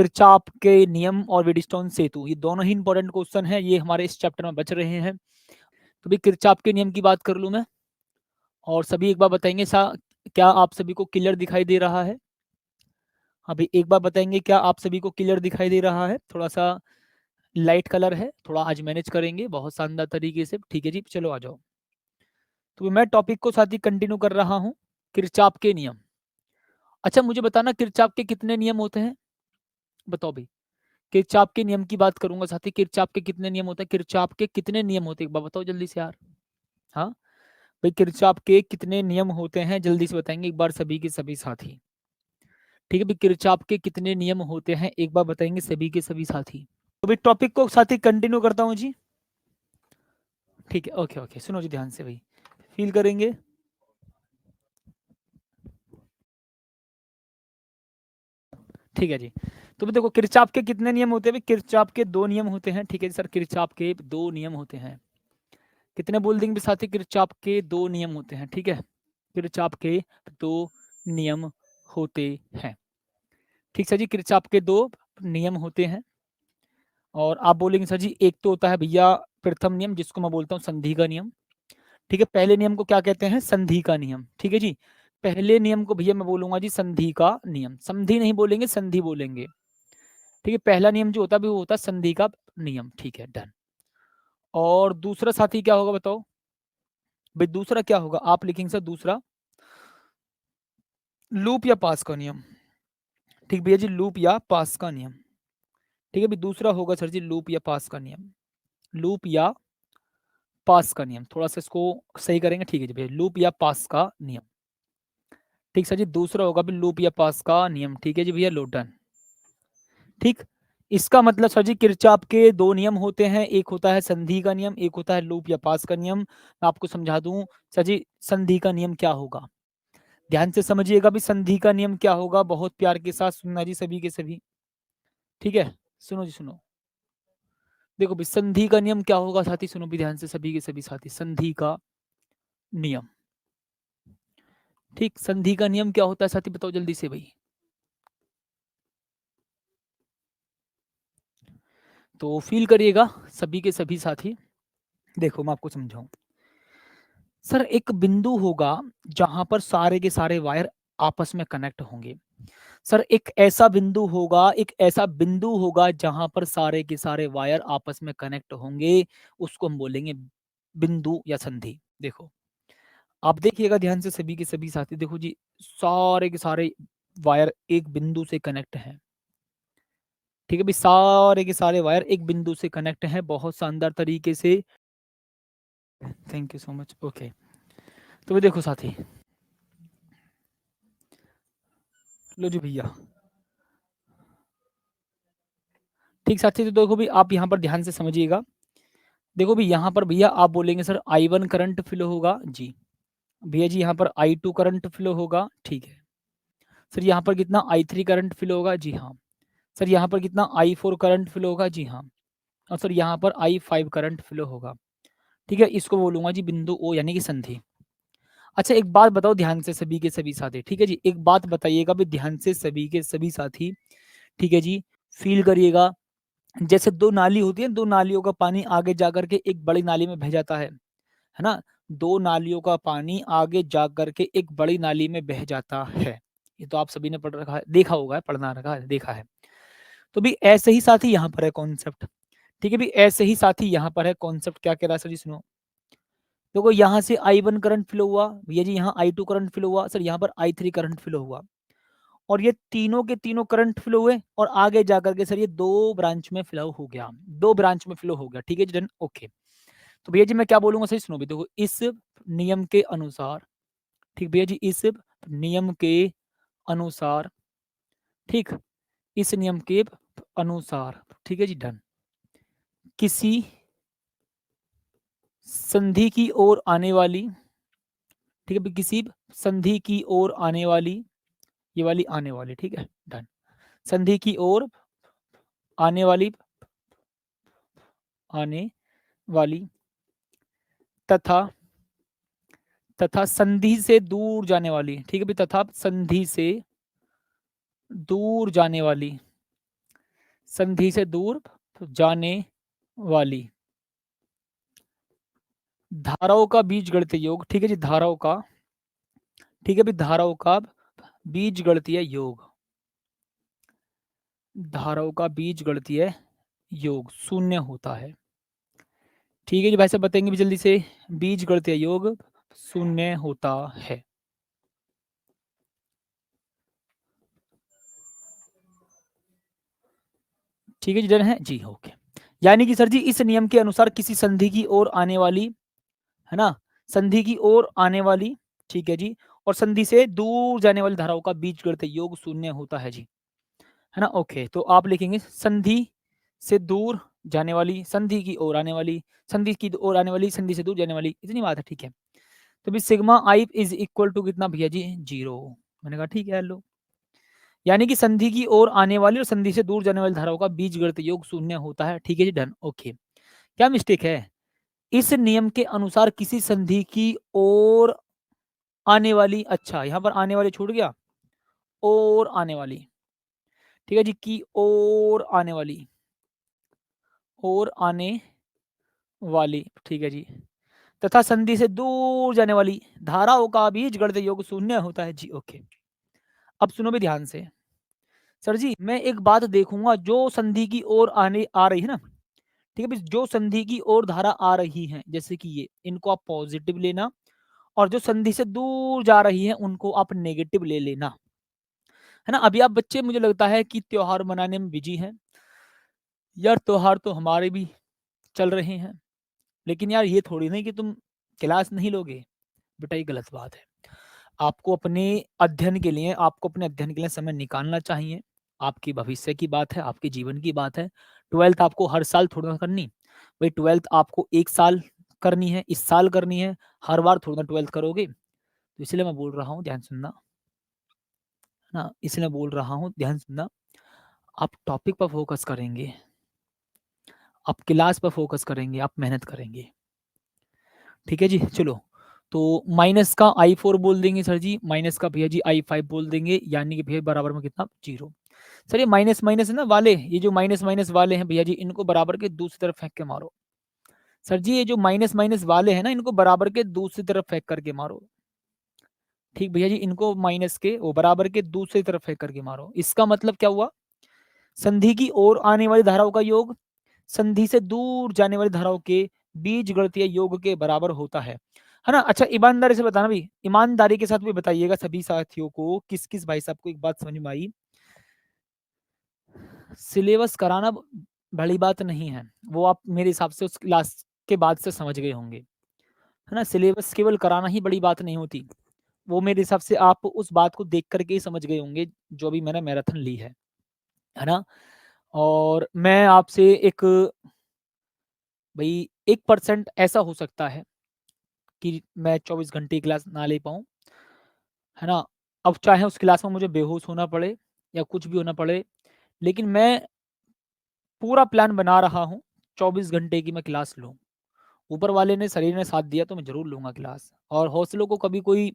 Kirchhoff के नियम और व्हीटस्टोन सेतु, ये दोनों ही इंपॉर्टेंट क्वेश्चन है, ये हमारे इस चैप्टर में बच रहे हैं। तो भाई किरचॉफ के नियम की बात कर लूँ मैं, और सभी एक बार बताएंगे क्या आप सभी को क्लियर दिखाई दे रहा है? अभी एक बार बताएंगे क्या आप सभी को क्लियर दिखाई दे रहा है? थोड़ा सा लाइट कलर है, थोड़ा आज मैनेज करेंगे बहुत शानदार तरीके से, ठीक है जी, चलो आ जाओ। तो मैं टॉपिक को साथ ही कंटिन्यू कर रहा हूँ, किरचॉफ के नियम। अच्छा मुझे बताना किरचॉफ के कितने नियम होते हैं, बताओ भाई। किरचॉफ के नियम की बात करूंगा साथ ही, किरचॉफ के कितने नियम होते हैं, किरचॉफ के कितने नियम होते हैं एक बार बताओ जल्दी से यार। हाँ भाई, किरचॉफ के कितने नियम होते हैं जल्दी से बताएंगे एक बार सभी के सभी साथी। ठीक है भाई, किरचॉफ के कितने नियम होते हैं एक बार बताएंगे सभी के सभी साथी। तो भाई टॉपिक को साथ ही कंटिन्यू करता हूँ जी। ठीक है, ओके ओके, सुनो जी ध्यान से भाई, फील करेंगे। ठीक है जी। तो भाई देखो किरचॉफ के कितने नियम होते हैं भाई, किरचॉफ के दो नियम होते हैं। ठीक है सर, किरचॉफ के दो नियम होते हैं। कितने बोल देंगे भी साथी, किरचॉफ के दो नियम होते हैं। ठीक है, किरचॉफ के दो नियम होते हैं। ठीक सर जी, किरचॉफ के दो नियम होते हैं। और आप बोलेंगे सर जी एक तो होता है भैया प्रथम नियम, जिसको मैं बोलता हूँ संधि का नियम। ठीक है, पहले नियम को क्या कहते हैं, संधि का नियम। ठीक है जी, पहले नियम को भैया मैं बोलूंगा जी संधि का नियम, संधि नहीं बोलेंगे संधि बोलेंगे। ठीक है, पहला नियम जो होता है वो होता है संधि का नियम। ठीक है, डन। और दूसरा साथी क्या होगा बताओ भाई, दूसरा क्या होगा, आप लिखेंगे सर दूसरा लूप या पास का नियम। ठीक भैया जी, लूप या पास का नियम। ठीक है भाई, दूसरा होगा सर जी लूप या पास का नियम, लूप या पास का नियम। थोड़ा सा इसको सही करेंगे, ठीक है जी भैया, लूप या पास का नियम। ठीक सर जी, दूसरा होगा भी लूप या पास का नियम। ठीक है जी भैया, लो डन। ठीक, इसका मतलब सर जी किरचॉफ के दो नियम होते हैं, एक होता है संधि का नियम, एक होता है लूप या पास का नियम। मैं आपको समझा दूं सर जी संधि का नियम क्या होगा, ध्यान से समझिएगा भी संधि का नियम क्या होगा, बहुत प्यार के साथ सुनना जी सभी के सभी। ठीक है, सुनो जी सुनो, देखो भी संधि का नियम क्या होगा साथी, सुनो भी ध्यान से सभी के सभी साथी, संधि का नियम। ठीक, संधि का नियम क्या होता है साथी, बताओ जल्दी से भाई। तो फील करिएगा सभी के सभी साथी। देखो मैं आपको समझाऊं, सर एक बिंदु होगा जहां पर सारे के सारे वायर आपस में कनेक्ट होंगे। सर एक ऐसा बिंदु होगा, एक ऐसा बिंदु होगा जहां पर सारे के सारे वायर आपस में कनेक्ट होंगे, उसको हम बोलेंगे बिंदु या संधि। देखो आप देखिएगा ध्यान से सभी के सभी साथी, देखो जी सारे के सारे वायर एक बिंदु से कनेक्ट हैं। ठीक है भाई, सारे के सारे वायर एक बिंदु से कनेक्ट हैं बहुत शानदार तरीके से। Thank you so much, okay. तो भाई देखो साथी, लो जी भैया। ठीक साथी, तो देखो भी आप यहाँ पर ध्यान से समझिएगा। देखो भी यहाँ पर भैया आप बोलेंगे सर I1 करंट फ्लो होगा जी, भैया जी यहाँ पर I2 करंट फ्लो होगा। ठीक है सर, यहाँ पर कितना I3 करंट फ्लो होगा, जी हाँ। सर यहाँ पर कितना I4 करंट फ्लो होगा, जी हाँ। और सर यहाँ पर I5 करंट फ्लो होगा। ठीक है, इसको बोलूंगा जी बिंदु ओ यानी कि संधि। अच्छा एक बात बताओ ध्यान से सभी के सभी साथी, ठीक है जी, एक बात बताइएगा भी ध्यान से सभी के सभी साथी। ठीक है जी, फील करिएगा, जैसे दो नाली होती है, दो नालियों का पानी आगे जाकर के एक बड़ी नाली में बह जाता है ना, दो नालियों का पानी आगे जा करके एक बड़ी नाली में बह जाता है। ये तो आप सभी ने पढ़ रखा है, देखा होगा, पढ़ना रखा है, देखा है। तो भी ऐसे ही साथी यहाँ पर है कॉन्सेप्ट। ठीक है भी, ऐसे ही साथी यहाँ पर है कॉन्सेप्ट, क्या कह रहा है सर जी सुनो। देखो यहाँ से I1 करंट फ्लो हुआ भैया जी, यहाँ I2 करंट फ्लो हुआ, सर यहाँ पर I3 करंट फ्लो हुआ, और ये तीनों के तीनों करंट फ्लो हुए, और आगे जाकर के सर ये दो ब्रांच में फ्लो हो गया, दो ब्रांच में फ्लो हो गया। ठीक है जी, डन, ओके। तो भैया जी मैं क्या बोलूंगा सही सुनो भी, देखो इस नियम के अनुसार, ठीक भैया जी, इस नियम के अनुसार, ठीक, इस नियम के अनुसार, ठीक है जी, डन, किसी संधि की ओर आने वाली, ठीक है, किसी संधि की ओर आने वाली, ये वाली आने वाली, ठीक है, डन, संधि की ओर आने वाली, आने वाली, तथा तथा संधि से दूर जाने वाली, ठीक है भी, तथा संधि से दूर जाने वाली, संधि से दूर जाने वाली धाराओं का बीजगणितीय योग। ठीक है जी, धाराओं का, ठीक है भी, धाराओं का बीजगणितीय योग, धाराओं का बीजगणितीय योग शून्य होता है। ठीक है जी भाई साहब, बताएंगे भी जल्दी से, बीजगणितीय योग शून्य होता है। ठीक है जी, डन है जी, ओके। यानी कि सर जी इस नियम के अनुसार किसी संधि की ओर आने वाली, है ना, संधि की ओर आने वाली, ठीक है जी, और संधि से दूर जाने वाली धाराओं का बीजगणितीय योग शून्य होता है जी, है ना। ओके, तो आप लिखेंगे संधि से दूर जाने वाली, संधि की ओर आने वाली, संधि की ओर आने वाली, संधि से दूर जाने वाली, इतनी बात है। ठीक है, तो भी sigma I is equal to कितना भैया जी, 0। मैंने कहा ठीक है, लो, यानी कि संधि की ओर आने वाली और संधि से दूर जाने वाली धाराओं का बीजगणितीय योग शून्य होता है। ठीक है जी, डन, ओके। क्या मिस्टेक है, इस नियम के अनुसार किसी संधि की ओर आने वाली, अच्छा यहाँ पर आने वाली छूट गया, और आने वाली, ठीक है जी, की ओर आने वाली, और आने वाली, ठीक है जी, तथा संधि से दूर जाने वाली धाराओं का बीजगणितीय योग शून्य होता है जी, ओके। अब सुनो भी ध्यान से, सर जी मैं एक बात देखूंगा, जो संधि की ओर आने आ रही है ना, ठीक है भाई, जो संधि की ओर धारा आ रही है, जैसे कि ये, इनको आप पॉजिटिव लेना, और जो संधि से दूर जा रही है उनको आप नेगेटिव ले लेना, है ना। अभी आप बच्चे मुझे लगता है कि त्योहार मनाने में बिजी हैं यार, त्योहार तो हमारे भी चल रहे हैं, लेकिन यार ये थोड़ी नहीं कि तुम क्लास नहीं लोगे, बेटा ये गलत बात है। आपको अपने अध्ययन के लिए, आपको अपने अध्ययन के लिए समय निकालना चाहिए। आपकी भविष्य की बात है, आपके जीवन की बात है। ट्वेल्थ आपको हर साल थोड़ा ना करनी भाई, ट्वेल्थ आपको एक साल करनी है, इस साल करनी है, हर बार थोड़ा ना ट्वेल्थ करोगे। तो इसलिए मैं बोल रहा हूँ ध्यान सुनना, है ना, इसलिए बोल रहा हूँ ध्यान सुनना। आप टॉपिक पर फोकस करेंगे, आप क्लास पर फोकस करेंगे, आप मेहनत करेंगे। ठीक है जी, चलो, तो माइनस का i4 बोल देंगे सर जी, माइनस का भैया जी i5 बोल देंगे, यानी कि भैया बराबर में कितना, 0। सर ये माइनस माइनस है ना वाले, ये जो माइनस माइनस वाले हैं भैया जी, इनको बराबर के दूसरी तरफ फेंक के मारो। सर जी ये जो माइनस माइनस वाले हैं ना, इनको बराबर के दूसरी तरफ फेंक करके मारो। ठीक भैया जी, इनको माइनस के वो बराबर के दूसरी तरफ फेंक करके मारो। इसका मतलब क्या हुआ, संधि की ओर आने वाली धाराओं का योग संधि से दूर जाने वाली धाराओं के बीजगणितीय योग के बराबर होता है ना। अच्छा ईमानदारी से बताना भी, ईमानदारी के साथ भी बताइएगा सभी साथियों को, किस किस भाई साहब को एक बात समझ में आई, सिलेबस कराना बड़ी बात नहीं है, वो आप मेरे हिसाब से उस क्लास के बाद से समझ गए होंगे, है ना। सिलेबस केवल कराना ही बड़ी बात नहीं होती, वो मेरे हिसाब से आप उस बात को देख करके ही समझ गए होंगे, जो भी मैंने मैराथन ली है ना। और मैं आपसे एक, भाई 1% ऐसा हो सकता है कि मैं 24 घंटे की क्लास ना ले पाऊँ, है ना। अब चाहे उस क्लास में मुझे बेहोश होना पड़े या कुछ भी होना पड़े, लेकिन मैं पूरा प्लान बना रहा हूँ 24 घंटे की मैं क्लास लूँ। ऊपर वाले ने, शरीर ने साथ दिया तो मैं ज़रूर लूँगा क्लास, और हौसलों को कभी कोई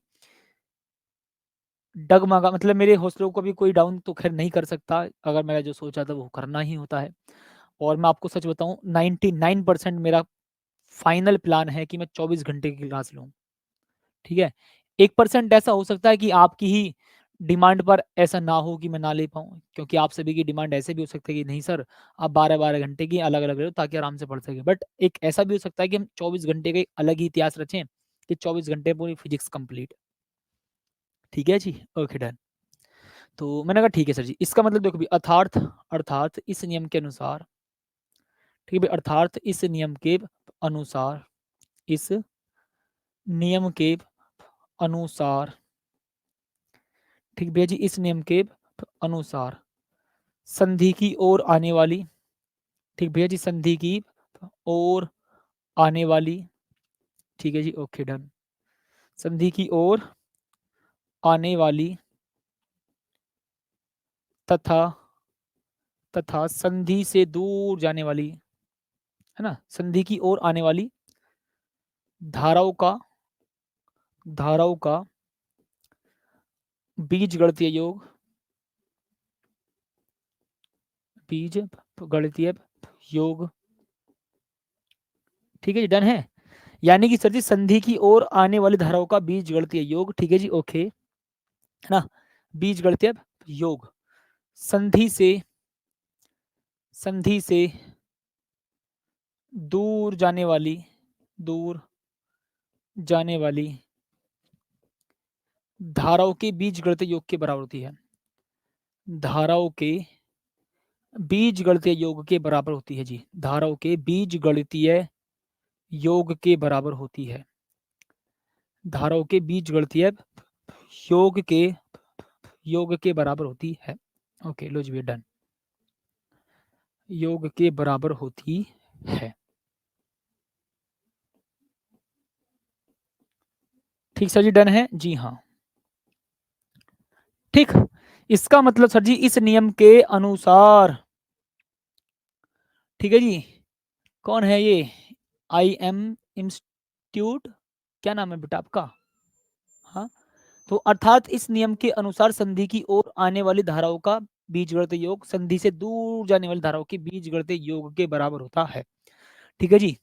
डगमगा, मतलब मेरे हौसलों को भी कोई डाउन तो खैर नहीं कर सकता, अगर मैंने जो सोचा था वो करना ही होता है। और मैं आपको सच बताऊँ, 99% मेरा फाइनल प्लान है कि मैं 24 घंटे की क्लास लूँ। ठीक है, 1% ऐसा हो सकता है कि आपकी ही डिमांड पर ऐसा ना हो कि मैं ना ले पाऊँ, क्योंकि आप सभी की डिमांड ऐसे भी हो सकती है कि नहीं सर, आप 12-12 घंटे की अलग-अलग ले लो ताकि आराम से पढ़ सकें। बट एक ऐसा भी हो सकता है कि हम 24 घंटे का एक अलग ही इतिहास रचें कि 24 घंटे पूरी फिजिक्स कंप्लीट। ठीक है जी, ओके डन। तो मैंने कहा ठीक है सर जी, इसका मतलब देखो भी, अर्थात अर्थात इस नियम के अनुसार, ठीक है भाई, अर्थात इस नियम के अनुसार, इस नियम के अनुसार, ठीक भैया जी, इस नियम के अनुसार संधि की ओर आने वाली, ठीक भैया जी, संधि की ओर आने वाली, ठीक है जी, ओके डन, संधि की ओर आने वाली तथा तथा संधि से दूर जाने वाली, है ना, संधि की ओर आने वाली धाराओं का बीजगणितीय योग, बीज गणितीय योग। ठीक है जी, डन है। यानी कि सर जी संधि की ओर आने वाली धाराओं का बीज गणितीय योग। ठीक है जी, ओके, है ना। बीज गणितीय योग संधि से दूर जाने वाली दूर जाने वाली धाराओं के बीज गणितीय योग के बराबर होती है। धाराओं के बीज गणितीय योग के बराबर होती है जी। धाराओं के बीज गणितीय योग के बराबर होती है। धाराओं के बीज गणितीय योग के बराबर होती है। ओके, लो जी, डन। योग के बराबर होती है। ठीक सर जी, डन है जी, हाँ। ठीक, इसका मतलब सर जी इस नियम के अनुसार, ठीक है जी, कौन है ये? आई एम इंस्टीट्यूट, क्या नाम है बेटा आपका? हाँ, तो अर्थात इस नियम के अनुसार संधि की ओर आने वाली धाराओं का बीजगणितीय योग संधि से दूर जाने वाली धाराओं के बीजगणितीय योग के बराबर होता है। ठीक है जी,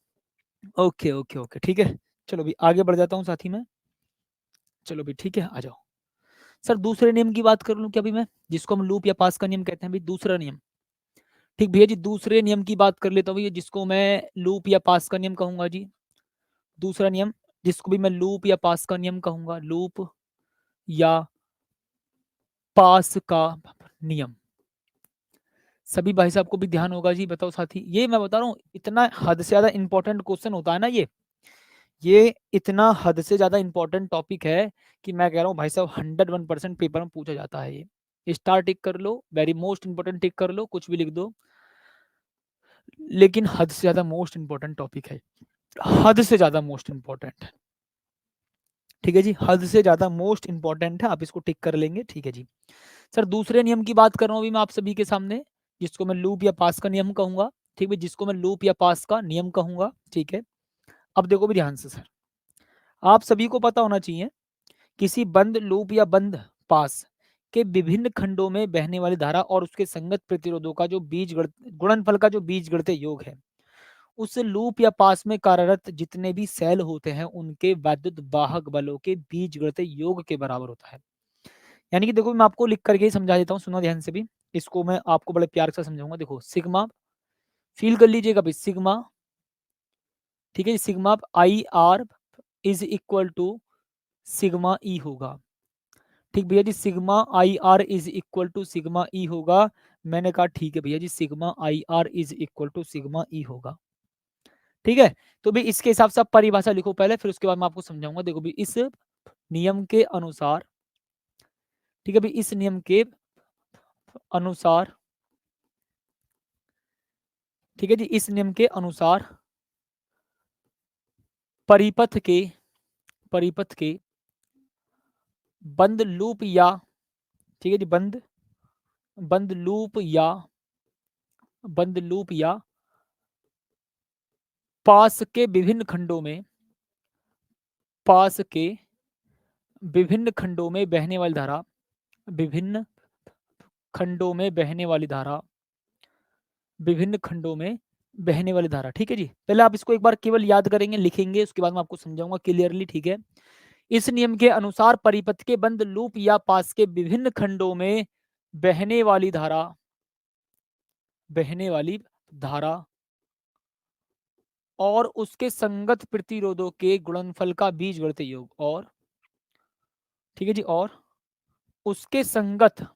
ओके ओके ओके, ठीक है। चलो भी आगे बढ़ जाता हूँ साथी में। चलो भी ठीक है, आ जाओ। सर दूसरे नियम की बात कर लूँ क्या अभी मैं, जिसको हम लूप या पास का नियम कहते हैं, भाई दूसरा नियम। ठीक भैया जी, दूसरे नियम की बात कर लेता हूँ, जिसको मैं लूप या पास का नियम कहूंगा जी। दूसरा नियम जिसको भी मैं लूप या पास का नियम कहूंगा, लूप या पास का नियम। सभी भाई साहब को भी ध्यान होगा जी, बताओ साथी, ये मैं बता रहा हूँ इतना हद से ज्यादा इंपॉर्टेंट क्वेश्चन होता है ना ये इतना हद से ज्यादा इंपॉर्टेंट टॉपिक है कि मैं कह रहा हूँ भाई साहब 101% पेपर में पूछा जाता है ये। स्टार टिक कर लो, वेरी मोस्ट इंपॉर्टेंट टिक कर लो, कुछ भी लिख दो, लेकिन हद से ज्यादा मोस्ट इंपॉर्टेंट टॉपिक है। हद से ज्यादा मोस्ट इंपॉर्टेंट है। ठीक है जी, हद से ज्यादा मोस्ट इंपॉर्टेंट है, आप इसको टिक कर लेंगे। ठीक है जी। सर दूसरे नियम की बात कर रहा हूँ अभी मैं आप सभी के सामने, जिसको मैं लूप या पास का नियम कहूंगा। ठीक है, जिसको मैं लूप या पास का नियम कहूंगा। ठीक है, अब देखो भी ध्यान से सर, आप सभी को पता होना चाहिए किसी बंद लूप या बंद पास के विभिन्न खंडों में बहने वाली धारा और उसके संगत प्रतिरोधों का जो गुणनफल का जो बीजगणितीय योग है, उस लूप या पास में कार्यरत जितने भी सेल होते हैं उनके वैद्युत वाहक बलों के बीजगणितीय योग के बराबर होता है। यानी कि देखो मैं आपको लिख करके ही समझा देता हूँ, सुनो ध्यान से भी, इसको मैं आपको बड़े प्यार से समझाऊंगा। देखो सिग्मा, फील कर लीजिएगा भाई, सिग्मा, ठीक है, sigma I R is equal to sigma E होगा। ठीक भैया जी, sigma I R is equal to sigma E होगा। मैंने कहा ठीक है भैया जी, sigma I R is equal to sigma E होगा। ठीक है, तो भी इसके हिसाब से आप परिभाषा लिखो पहले, फिर उसके बाद मैं आपको समझाऊंगा। देखो भी इस नियम के अनुसार, ठीक है भी, इस नियम के अनुसार, ठीक है जी, इस नियम के अनुसार परिपथ के परिपथ के बंद लूप या, ठीक है जी, बंद लूप या पास के विभिन्न खंडों में, पास के विभिन्न खंडों में बहने वाली धारा, विभिन्न खंडों में बहने वाली धारा, विभिन्न खंडों में बहने वाली धारा। ठीक है जी, पहले आप इसको एक बार केवल याद करेंगे, लिखेंगे, उसके बाद मैं आपको समझाऊंगा क्लियरली। ठीक है, इस नियम के अनुसार परिपथ के बंद लूप या पास के विभिन्न खंडों में बहने वाली धारा, बहने वाली धारा और उसके संगत प्रतिरोधों के गुणनफल का बीजगणितीय योग, और, ठीक है जी, उसके संगत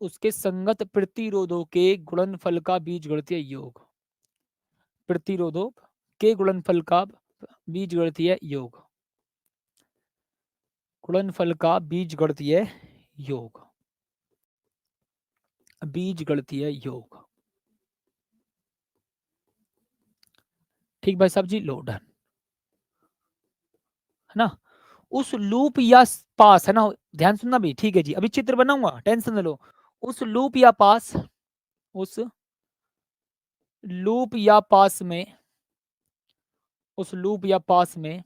उसके संगत प्रतिरोधों के गुणनफल का बीजगणितीय योग, प्रतिरोधों के गुणनफल का बीजगणितीय योग, गुणनफल का बीजगणितीय योग, बीजगणितीय योग। ठीक भाई साहब जी, लो डन, है ना। उस लूप या पास, है ना, ध्यान सुनना भी, ठीक है जी, अभी चित्र बनाऊंगा, टेंशन न लो। उस लूप या पास, उस लूप या पास में, उस लूप या पास में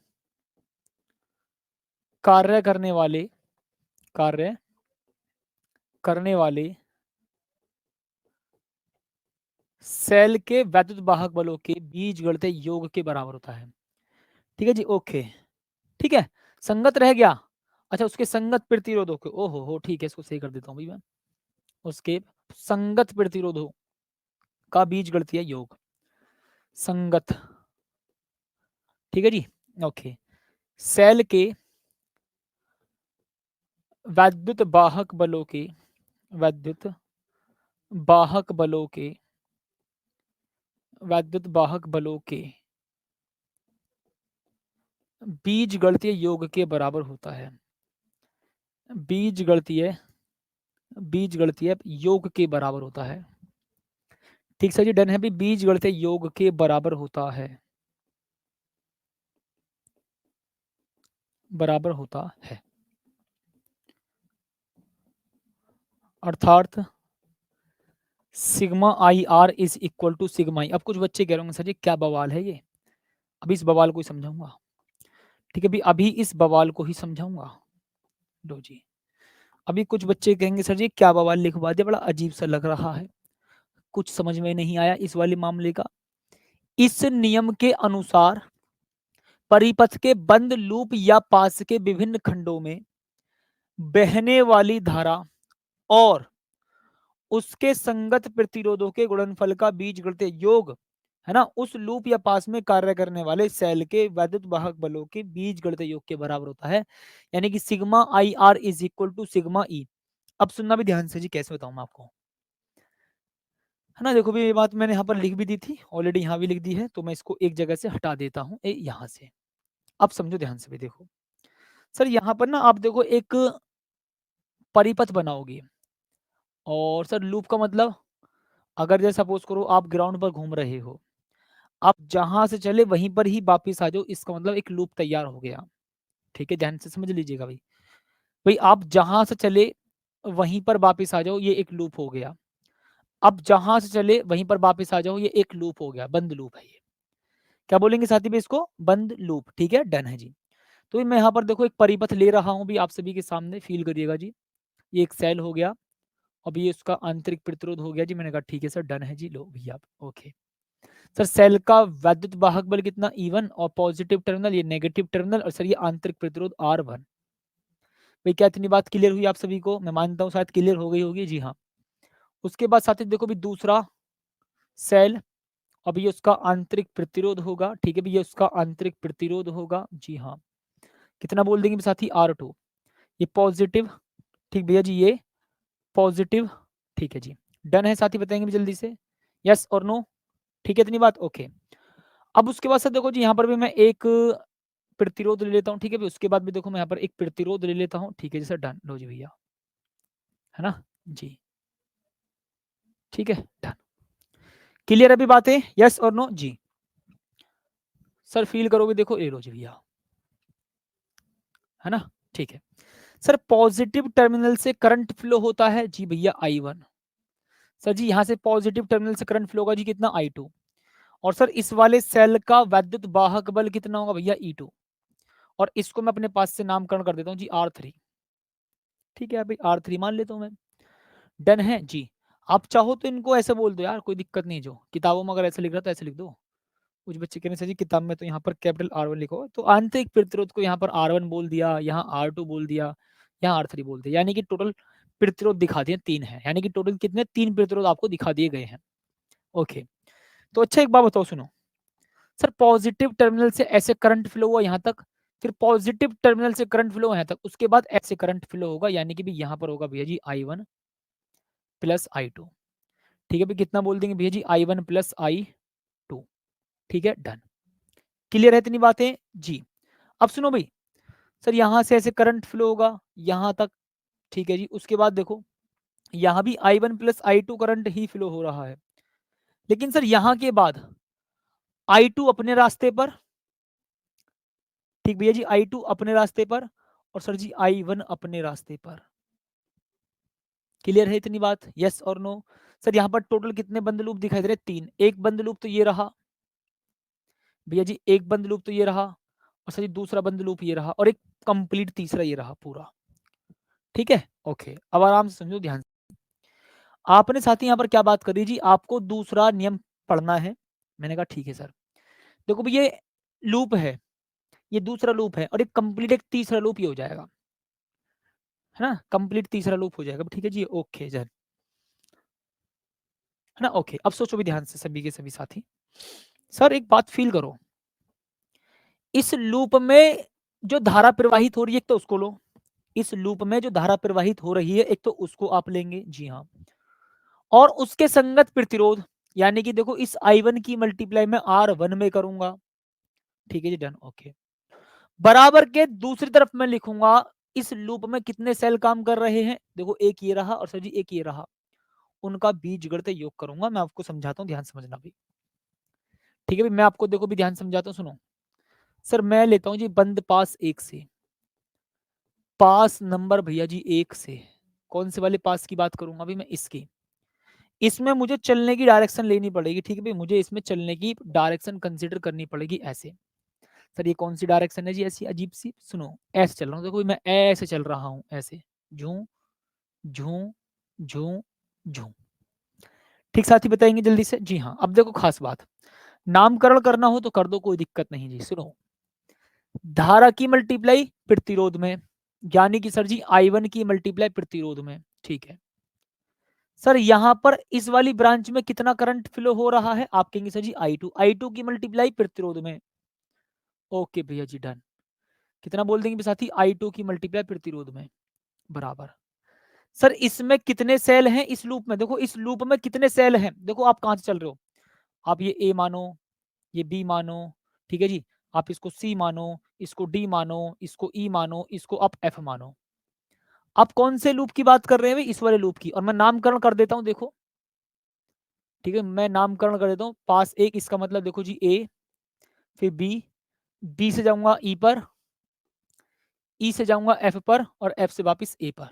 कार्य करने वाले, कार्य करने वाले सेल के वैद्युत वाहक बलों के बीजगणितीय योग के बराबर होता है। ठीक है जी, ओके। ठीक है, संगत रह गया। अच्छा, उसके संगत प्रतिरोधों के, ओहो हो, ठीक है, इसको सही कर देता हूँ भाई मैं। उसके संगत प्रतिरोधों का बीजगणितीय योग, संगत, ठीक है जी, ओके। सेल के वैद्युत वाहक बलों के, वैद्युत वाहक बलों के, वैद्युत वाहक बलों के बीजगणितीय योग के बराबर होता है। बीजगणितीय, बीजगणितीय योग के बराबर होता है। ठीक सर जी, डन है भी, बीजगणितीय योग के बराबर होता है, बराबर होता है। अर्थात sigma I R is equal to sigma E. अब कुछ बच्चे कह रहे होंगे सर जी क्या बवाल है ये, अभी इस बवाल को ही समझाऊंगा। ठीक है भी, अभी इस बवाल को ही समझाऊंगा। लो जी, अभी कुछ बच्चे कहेंगे सर जी क्या बवाल लिखवा दिया, बड़ा अजीब सा लग रहा है, कुछ समझ में नहीं आया इस वाले मामले का। इस नियम के अनुसार परिपथ के बंद लूप या पास के विभिन्न खंडों में बहने वाली धारा और उसके संगत प्रतिरोधों के गुणनफल का बीजगणितीय योग, है ना, उस लूप या पास में कार्य करने वाले सेल के वैद्युत वाहक बलों के बीजगणितीय योग के बराबर होता है। यानी कि sigma I R is equal to sigma E. अब सुनना भी ध्यान से जी, कैसे बताऊं मैं आपको, है ना। देखो भी ये बात मैंने यहाँ पर लिख भी दी थी ऑलरेडी, यहाँ भी लिख दी है, तो मैं इसको एक जगह से हटा देता हूँ यहाँ से। अब समझो ध्यान से भी, देखो सर यहाँ पर ना आप देखो एक परिपथ बनाओगे, और सर लूप का मतलब, अगर जैसे सपोज करो आप ग्राउंड पर घूम रहे हो, आप जहां से चले वहीं पर ही वापिस आ जाओ, इसका मतलब एक लूप तैयार हो गया। ठीक है, ध्यान से समझ लीजिएगा भाई। भाई आप जहां से चले वहीं पर वापिस आ जाओ, ये एक लूप हो गया। अब जहां से चले वहीं पर वापिस आ जाओ, ये एक लूप हो गया, बंद लूप है ये। क्या बोलेंगे साथी भी इसको, बंद लूप। ठीक है, डन है जी। तो मैं यहाँ पर देखो एक परिपथ ले रहा हूँ भी, आप सभी के सामने फील करिएगा जी। ये एक सेल हो गया, अब ये उसका आंतरिक प्रतिरोध हो गया जी। मैंने कहा ठीक है सर, डन है जी, लो भैया ओके। सर सेल का वैद्युत वाहक बल कितना, E1, और पॉजिटिव टर्मिनल ये नेगेटिव टर्मिनल, और सर ये आंतरिक प्रतिरोध R1। भाई क्या इतनी बात क्लियर हुई आप सभी को, मैं मानता हूँ शायद क्लियर हो गई होगी जी हाँ। उसके बाद साथी देखो भी दूसरा सेल, अब ये उसका आंतरिक प्रतिरोध होगा। ठीक है भैया, उसका आंतरिक प्रतिरोध होगा जी हाँ, कितना बोल देंगे साथी, R2। ये पॉजिटिव, ठीक भैया जी, ये पॉजिटिव। ठीक है जी, डन है साथी, बताएंगे भी जल्दी से, यस और नो। ठीक है, इतनी बात ओके। अब उसके बाद से देखो जी यहाँ पर भी मैं एक प्रतिरोध ले लेता हूँ। ठीक है, उसके बाद भी देखो मैं यहाँ पर एक प्रतिरोध ले लेता हूँ। ठीक है जी सर, डन, लो जी भैया, है ना जी। ठीक है, डन, क्लियर अभी बातें, यस और नो जी। सर फील करोगे, देखो ये लो जी भैया, है ना। ठीक है सर, पॉजिटिव टर्मिनल से करंट फ्लो होता है जी भैया I1। सर जी यहाँ से पॉजिटिव टर्मिनल से करंट फ्लो होगा जी कितना, I2। और सर इस वाले सेल का वैद्युत वाहक बल कितना होगा भैया, E2। और इसको मैं अपने पास से नामकरण कर देता हूँ जी R3। ठीक है भाई, R3 मान लेता हूँ मैं, डन है जी। आप चाहो तो इनको ऐसे बोल दो यार, कोई दिक्कत नहीं, जो किताबों में अगर ऐसे लिख रहा था ऐसे लिख दो। कुछ बच्चे कहने से जी किताब में तो यहाँ पर कैपिटल R1 लिखो, तो आंतरिक प्रतिरोध को यहाँ पर R1 बोल दिया, यहाँ R2 बोल दिया, यहाँ R3 बोल दिया, यानी कि टोटल प्रतिरोध दिखा दिए 3 है, यानी कि टोटल कितने, 3 प्रतिरोध आपको दिखा दिए गए हैं। ओके, तो अच्छा एक बात बताओ सुनो, सर पॉजिटिव टर्मिनल से ऐसे करंट फ्लो हुआ यहाँ तक, फिर पॉजिटिव टर्मिनल से करंट फ्लो यहाँ तक, उसके बाद ऐसे करंट फ्लो होगा, यानी कि भी यहाँ पर होगा भैया जी I1 प्लस I2। ठीक है भाई, कितना बोल देंगे भैया जी, I1 प्लस I2। ठीक है, डन, क्लियर है इतनी बातें जी। अब सुनो भाई, सर यहाँ से ऐसे करंट फ्लो होगा यहाँ तक। ठीक है जी, उसके बाद देखो यहाँ भी I1 प्लस I2 करंट ही फ्लो हो रहा है, लेकिन सर यहाँ के बाद I2 अपने रास्ते पर, ठीक भैया जी, I2 अपने रास्ते पर, और सर जी I1 अपने रास्ते पर। क्लियर है इतनी बात, यस और नो। सर यहाँ पर टोटल कितने बंद लूप दिखाई दे रहे, 3। एक बंद लूप तो ये रहा भैया जी, एक बंद लूप तो ये रहा, और सर जी दूसरा बंद लूप ये रहा, और एक कंप्लीट तीसरा ये रहा पूरा। ठीक है ओके, अब आराम से समझो ध्यान से। आपने साथी यहाँ पर क्या बात करी जी, आपको दूसरा नियम पढ़ना है। मैंने कहा ठीक है सर। देखो भाई ये लूप है, ये दूसरा लूप है और एक कंप्लीट एक तीसरा लूप ये हो जाएगा, है ना? कंप्लीट तीसरा लूप हो जाएगा। ठीक है जी, ओके सर, है ना? ओके, अब सोचो भी ध्यान से सभी के सभी साथी। सर एक बात फील करो, इस लूप में जो धारा प्रवाहित हो रही है, एक तो उसको लो। इस लूप में जो धारा प्रवाहित हो रही है, एक तो उसको आप लेंगे, जी हाँ। और उसके संगत प्रतिरोध, यानी कि देखो इस I1 की मल्टीप्लाई में R1 में करूंगा। ठीक है जी, डन, ओके। बराबर के दूसरी तरफ मैं लिखूंगा इस लूप में कितने सेल काम कर रहे हैं। देखो एक ये रहा और सर जी एक ये रहा, उनका बीजगणित योग करूंगा। मैं आपको समझाता हूँ, ध्यान समझना भी। ठीक है भाई, मैं आपको देखो भी ध्यान समझाता हूँ, सुनो। सर मैं लेता हूँ जी बंद पास एक से, पास नंबर भैया जी एक से। कौन से वाले पास की बात करूंगा अभी मैं? इसकी। इसमें मुझे चलने की डायरेक्शन लेनी पड़ेगी। ठीक है भाई, मुझे इसमें चलने की डायरेक्शन कंसीडर करनी पड़ेगी ऐसे। सर ये कौन सी डायरेक्शन है जी ऐसी अजीब सी? सुनो, ऐसे चल रहा हूँ, देखो मैं ऐसे चल रहा हूँ, ऐसे झूं झूं झूं झूं। ठीक साथी, बताएंगे जल्दी से? जी हाँ। अब देखो खास बात, नामकरण करना हो तो कर दो, कोई दिक्कत नहीं जी। सुनो, धारा की मल्टीप्लाई प्रतिरोध में, यानी कि सर जी I1 की मल्टीप्लाई प्रतिरोध में। ठीक है सर, यहां पर इस वाली ब्रांच में कितना करंट फ्लो हो रहा है? आप कहेंगे सर जी I2 की मल्टीप्लाई प्रतिरोध में। ओके भैया जी, डन। कितना बोल देंगे साथी? I2 की मल्टीप्लाई प्रतिरोध में, बराबर। सर इसमें कितने सेल हैं इस लूप में? देखो इस लूप में कितने सेल हैं, देखो आप कहां से चल रहे हो। आप ये A मानो, ये B मानो, ठीक है जी। आप इसको C मानो, इसको D मानो, इसको E मानो, इसको आप F मानो। आप कौन से लूप की बात कर रहे हैं भाई? इस वाले लूप की। और मैं नामकरण कर देता हूं, देखो। ठीक है, मैं नामकरण कर देता हूं। पास एक, इसका मतलब देखो जी A, फिर B से जाऊंगा E पर, E से जाऊंगा F पर, और F से वापस A पर।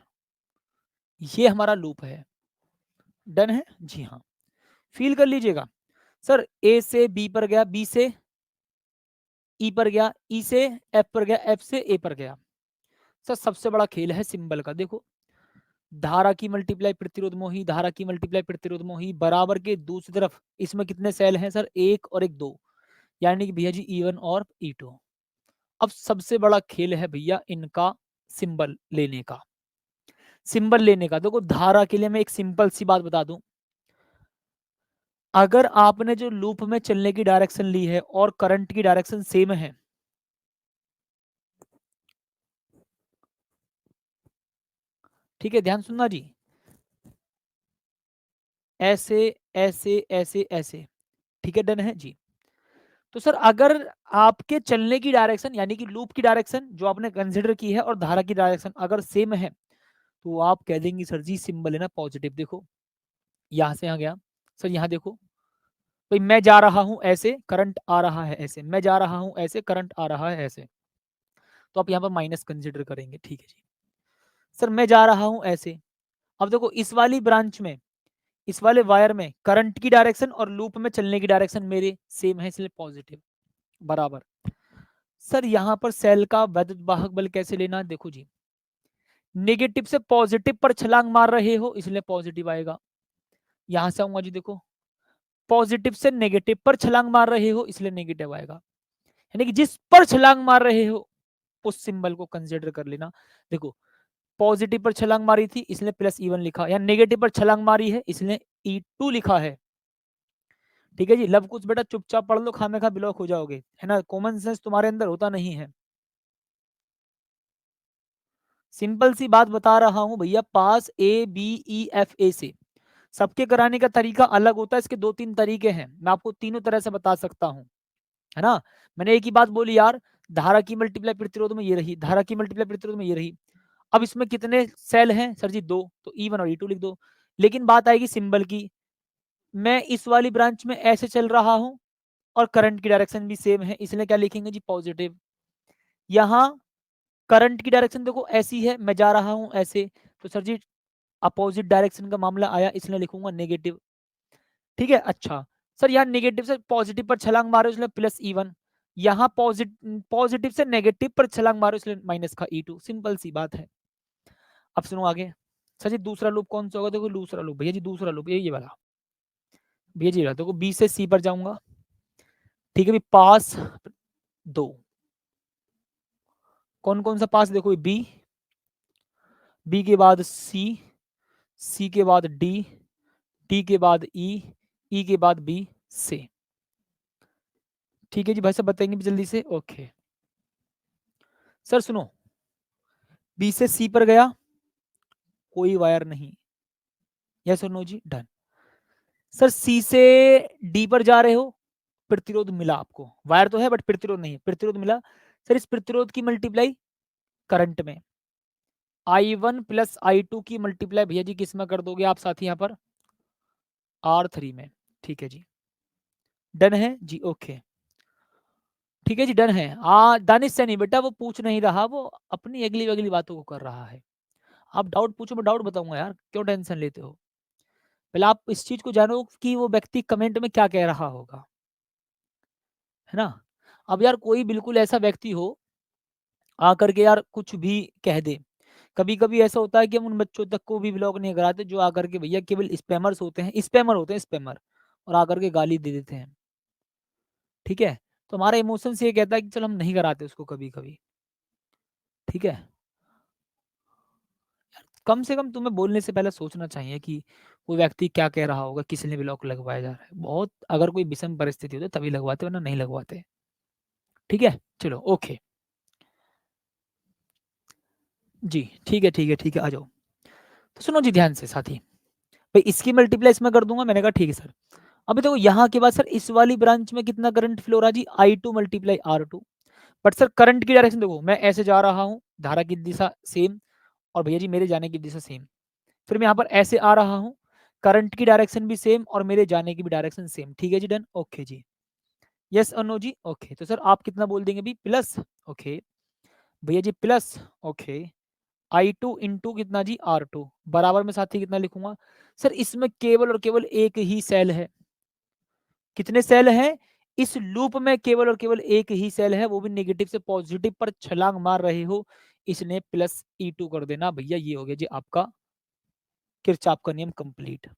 ये हमारा लूप है। डन है जी हाँ। फील कर लीजिएगा। सर A से B पर गया, B से E पर गया, E से F पर गया, F से A पर गया। सर सबसे बड़ा खेल है सिंबल का। देखो धारा की मल्टीप्लाई प्रतिरोध मोही, धारा की मल्टीप्लाई प्रतिरोध मोही, बराबर के दूसरी तरफ इसमें कितने सेल हैं सर? एक और एक दो, यानी कि भैया जी E1 और E2। अब सबसे बड़ा खेल है भैया इनका सिंबल लेने का। सिंबल लेने का, देखो धारा के लिए मैं एक सिंपल सी बात बता दूं। अगर आपने जो लूप में चलने की डायरेक्शन ली है और करंट की डायरेक्शन सेम है, ठीक है, ध्यान सुनना जी, ऐसे ऐसे ऐसे ऐसे, ठीक है, डन है जी। तो सर अगर आपके चलने की डायरेक्शन यानी कि लूप की डायरेक्शन जो आपने कंसिडर की है और धारा की डायरेक्शन अगर सेम है, तो आप कह देंगे सर जी सिंबल है ना पॉजिटिव। देखो यहां से यहाँ गया, सर यहाँ देखो भाई, मैं जा रहा हूं ऐसे, करंट आ रहा है ऐसे, मैं जा रहा हूं ऐसे, करंट आ रहा है ऐसे, तो आप यहाँ पर माइनस कंसिडर करेंगे। ठीक है जी। सर मैं जा रहा हूं ऐसे, अब देखो इस वाली ब्रांच में, इस वाले वायर में करंट की डायरेक्शन और लूप में चलने की डायरेक्शन मेरे सेम है, इसलिए पॉजिटिव, बराबर। सर यहाँ पर सेल का वैद्युत वाहक बल कैसे लेना है? देखो जी, नेगेटिव से पॉजिटिव पर छलांग मार रहे हो इसलिए पॉजिटिव आएगा। यहां से आऊंगा जी, देखो पॉजिटिव से नेगेटिव पर छलांग मार रहे हो इसलिए नेगेटिव आएगा, यानी कि जिस पर छलांग मार रहे हो उस सिंबल को कंसिडर कर लेना। देखो पॉजिटिव पर छलांग मारी थी इसलिए प्लस E1 लिखा, या नेगेटिव पर छलांग मारी है इसलिए E2 लिखा है। ठीक है जी। लब कुछ बेटा चुपचाप पढ़ लो, खामे खा ब्लॉक हो जाओगे, है ना? कॉमन सेंस तुम्हारे अंदर होता नहीं है। सिंपल सी बात बता रहा हूं भैया, पास A B E F A से सबके कराने का तरीका अलग होता है। इसके दो तीन तरीके हैं, मैं आपको तीनों तरह से बता सकता हूं, है ना? मैंने एक ही बात बोली यार, धारा की मल्टीप्लाई प्रतिरोध में ये रही, धारा की मल्टीप्लाई प्रतिरोध में ये रही। अब इसमें कितने सेल हैं सर जी? दो, तो E1 और E2 लिख दो। लेकिन बात आएगी सिंबल की, मैं इस वाली ब्रांच में ऐसे चल रहा हूं और करंट की डायरेक्शन भी सेम है, इसलिए क्या लिखेंगे जी? पॉजिटिव। यहाँ करंट की डायरेक्शन देखो ऐसी है, मैं जा रहा हूं ऐसे, तो सर जी अपोजिट डायरेक्शन का मामला आया इसलिए लिखूंगा नेगेटिव। ठीक है, अच्छा। सर यहाँ नेगेटिव से पॉजिटिव पर छलांग मारो इसलिए प्लस E1, यहाँ पॉजिटिव से नेगेटिव पर छलांग मारो इसलिए माइनस का E2। सिंपल सी बात है। अब सुनो आगे, सर जी दूसरा लूप कौन सा होगा? देखो दूसरा लूप भैया जी, दूसरा लूप ये वाला भैया जी, देखो बी से सी पर जाऊंगा, ठीक है भी पास 2, कौन कौन सा पास? देखो बी, बी के बाद सी, सी के बाद डी, डी के बाद ई, ई के बाद बी से। ठीक है जी भाई साहब, बताएंगे भी जल्दी से। ओके सर सुनो, बी से सी पर गया, कोई वायर नहीं, यस और नो जी, डन। सर सी से डी पर जा रहे हो, प्रतिरोध मिला आपको, वायर तो है बट प्रतिरोध नहीं है, प्रतिरोध मिला। सर इस प्रतिरोध की मल्टीप्लाई करंट में, I1 प्लस I2 की मल्टीप्लाई भैया जी किस में कर दोगे आप साथी यहाँ पर? R3 में। ठीक है जी, डन है जी, ओके ठीक है जी, डन है। दानिश से नहीं बेटा, वो पूछ नहीं रहा, वो अपनी अगली अगली बातों को कर रहा है। आप डाउट पूछो, मैं डाउट बताऊंगा यार, क्यों टेंशन लेते हो? पहले आप इस चीज को जानो कि वो व्यक्ति कमेंट में क्या कह रहा होगा, है ना? अब यार कोई बिल्कुल ऐसा व्यक्ति हो आकर के यार कुछ भी कह दे, कभी कभी ऐसा होता है कि हम उन बच्चों तक को भी ब्लॉक नहीं कराते जो आकर के भैया केवल स्पैमर्स होते हैं, स्पैमर होते हैं, स्पैमर, और आकर के गाली दे देते हैं। ठीक है, तो हमारा इमोशंस ये कहता है कि चल हम नहीं कराते उसको कभी कभी। ठीक है, कम से कम तुम्हें बोलने से पहले सोचना चाहिए कि वो व्यक्ति क्या कह रहा होगा, किस लिए ब्लॉक लगवाया जा रहा है। बहुत अगर कोई विषम परिस्थिति हो तो तभी लगवाते, वरना नहीं लगवाते। ठीक है, चलो ओके जी, ठीक है ठीक है ठीक है, आ जाओ। तो सुनो जी ध्यान से साथी, भाई इसकी मल्टीप्लाई इसमें कर दूंगा, मैंने कहा ठीक है सर। अभी देखो यहाँ के बाद सर इस वाली ब्रांच में कितना करंट फ्लो रहा जी? I2 multiply R2। But sir current की डायरेक्शन देखो, मैं ऐसे जा रहा हूँ, धारा की दिशा सेम, और भैया जी मेरे जाने की दिशा सेम। फिर मैं यहाँ पर ऐसे आ रहा हूँ, करंट की डायरेक्शन भी सेम और मेरे जाने की भी डायरेक्शन सेम। ठीक है जी, डन, ओके जी, यस और नो जी, ओके। तो सर आप कितना बोल देंगे भी? प्लस, ओके भैया जी प्लस, ओके I2 इंटू कितना जी? R2 बराबर में साथी कितना लिखूंगा? सर इसमें केवल और केवल एक ही सेल है। कितने सेल हैं इस लूप में? केवल और केवल एक ही सेल है, वो भी नेगेटिव से पॉजिटिव पर छलांग मार रहे हो, इसने प्लस E2 कर देना भैया। ये हो गया जी आपका किरचॉफ का नियम कंप्लीट।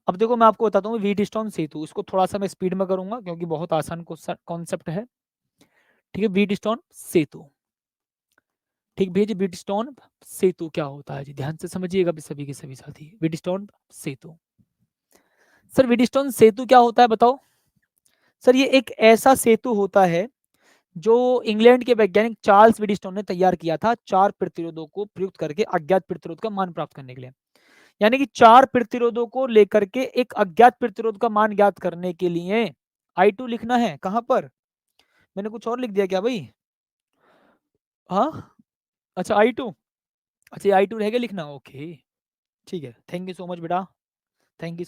अब देखो मैं आपको बताता हूँ व्हीटस्टोन सेतु, इसको थोड़ा सा मैं स्पीड में करूंगा क्योंकि बहुत आसान कॉन्सेप्ट है। ठीक है, व्हीटस्टोन सेतु, ठीक भैया जी, व्हीटस्टोन सेतु क्या होता है जी? ध्यान से समझिएगा सभी के सभी साथी, व्हीटस्टोन सेतु। सर व्हीटस्टोन सेतु क्या होता है बताओ? सर ये एक ऐसा सेतु होता है जो इंग्लैंड के वैज्ञानिक चार्ल्स व्हीटस्टोन ने तैयार किया था, चार प्रतिरोधों को प्रयुक्त करके अज्ञात प्रतिरोध का मान प्राप्त करने के लिए। यानी कि चार प्रतिरोधों को लेकर के एक अज्ञात प्रतिरोध का मान ज्ञात करने के लिए I2 लिखना है। कहां पर? मैंने कुछ और लिख दिया क्या भाई? हाँ, अच्छा I2, अच्छा I2 रह गया लिखना, ओके ठीक है, थैंक यू सो मच बेटा, थैंक यू।